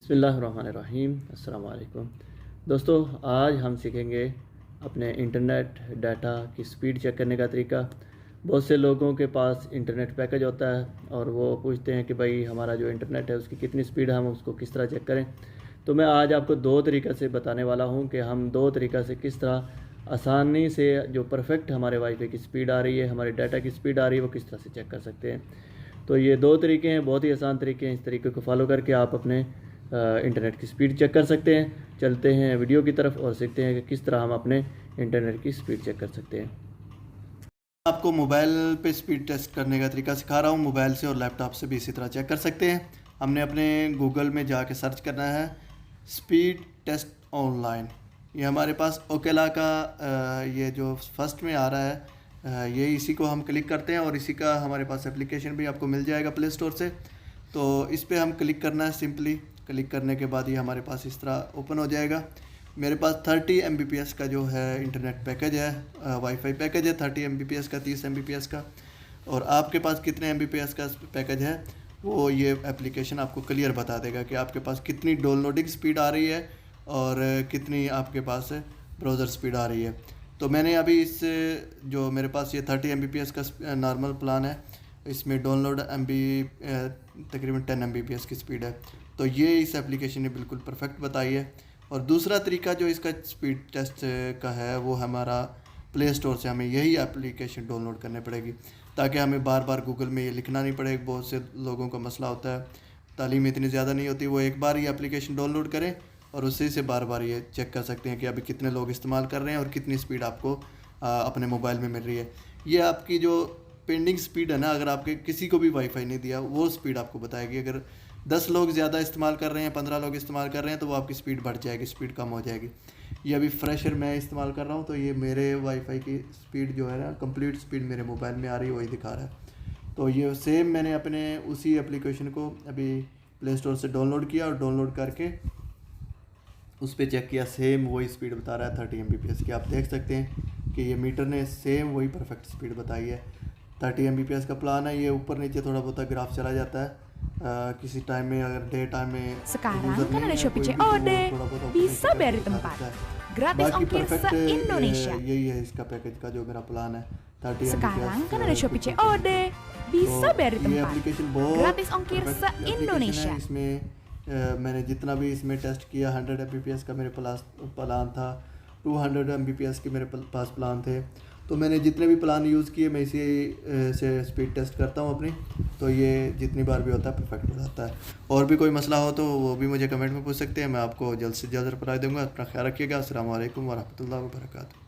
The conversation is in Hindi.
बिस्मिल्लाहिर्रहमानिर्रहीम। अस्सलाम वालेकुम दोस्तों, आज हम सीखेंगे अपने इंटरनेट डाटा की स्पीड चेक करने का तरीका। बहुत से लोगों के पास इंटरनेट पैकेज होता है और वो पूछते हैं कि भाई हमारा जो इंटरनेट है उसकी कितनी स्पीड है, हम उसको किस तरह चेक करें। तो मैं आज आपको दो तरीक़ा से बताने वाला हूँ कि हम दो तरीक़ा से किस तरह आसानी से जो परफेक्ट हमारे वाईफाई की स्पीड आ रही है, हमारे डाटा की स्पीड आ रही है, वो किस तरह से चेक कर सकते हैं। तो ये दो तरीके हैं, बहुत ही आसान तरीके हैं। इस तरीके को फॉलो करके आप अपने इंटरनेट की स्पीड चेक कर सकते हैं। चलते हैं वीडियो की तरफ और सीखते हैं कि किस तरह हम अपने इंटरनेट की स्पीड चेक कर सकते हैं। आपको मोबाइल पे स्पीड टेस्ट करने का तरीका सिखा रहा हूँ। मोबाइल से और लैपटॉप से भी इसी तरह चेक कर सकते हैं। हमने अपने गूगल में जाके सर्च करना है स्पीड टेस्ट ऑनलाइन। ये हमारे पास ओकेला का ये जो फर्स्ट में आ रहा है, ये इसी को हम क्लिक करते हैं और इसी का हमारे पास एप्लीकेशन भी आपको मिल जाएगा प्ले स्टोर से। तो इस पर हम क्लिक करना है। सिंपली क्लिक करने के बाद ये हमारे पास इस तरह ओपन हो जाएगा। मेरे पास 30 Mbps का जो है इंटरनेट पैकेज है, वाईफाई पैकेज है 30 Mbps का, 30 Mbps का। और आपके पास कितने Mbps का पैकेज है वो ये एप्लीकेशन आपको क्लियर बता देगा कि आपके पास कितनी डाउनलोडिंग स्पीड आ रही है और कितनी आपके पास ब्राउज़र स्पीड आ रही है। तो मैंने अभी इस जो मेरे पास ये 30 Mbps का नॉर्मल प्लान है, इसमें डाउनलोड तकरीबन 10 Mbps की स्पीड है। तो ये इस एप्लीकेशन ने बिल्कुल परफेक्ट बताई है। और दूसरा तरीका जो इसका स्पीड टेस्ट का है वो हमारा प्ले स्टोर से हमें यही एप्लीकेशन डाउनलोड करनी पड़ेगी, ताकि हमें बार बार गूगल में ये लिखना नहीं पड़े। बहुत से लोगों का मसला होता है, तालीम इतनी ज़्यादा नहीं होती, वो एक बार ये एप्लीकेशन डाउनलोड करें और उसी से बार बार ये चेक कर सकते हैं कि अभी कितने लोग इस्तेमाल कर रहे हैं और कितनी स्पीड आपको अपने मोबाइल में मिल रही है। ये आपकी जो पेंडिंग स्पीड है ना, अगर आपके किसी को भी वाईफाई नहीं दिया वो स्पीड आपको बताएगी। अगर 10 लोग ज़्यादा इस्तेमाल कर रहे हैं, 15 लोग इस्तेमाल कर रहे हैं, तो वो आपकी स्पीड बढ़ जाएगी, स्पीड कम हो जाएगी। ये अभी फ्रेशर मैं इस्तेमाल कर रहा हूँ, तो ये मेरे वाईफाई की स्पीड जो है ना, कंप्लीट स्पीड मेरे मोबाइल में आ रही है, वही दिखा रहा है। तो ये सेम मैंने अपने उसी एप्लीकेशन को अभी प्ले स्टोर से डाउनलोड किया और डाउनलोड करके उस पर चेक किया, सेम वही स्पीड बता रहा है 30 Mbps की। आप देख सकते हैं कि ये मीटर ने सेम वही परफेक्ट स्पीड बताई है। 30 Mbps का प्लान है। ये ऊपर नीचे थोड़ा बहुत ग्राफ चला जाता है, किसी टाइम में अगर डे टाइम में Sekarang kan ada Shopee COD, bisa bayar di tempat. Gratis ongkir se-Indonesia. यही है इसका पैकेज का जो मेरा प्लान है 30 Sekarang kan ada Shopee COD, bisa bayar di ये tempat. एप्लीकेशन बहुत Gratis ongkir perfect application se-Indonesia. है। इसमें मैंने जितना भी इसमें टेस्ट किया 100 Mbps का मेरे प्लान था, 200 Mbps के मेरे पास प्लान थे। तो मैंने जितने भी प्लान यूज़ किए मैं इसी से स्पीड टेस्ट करता हूँ अपनी। तो ये जितनी बार भी होता है परफेक्ट हो जाता है। और भी कोई मसला हो तो वो भी मुझे कमेंट में पूछ सकते हैं, मैं आपको जल्द से जल्द रिप्लाई दूँगा। अपना ख्याल रखिएगा। अस्सलाम वालेकुम वरहमतुल्लाहि वबरकातुहू।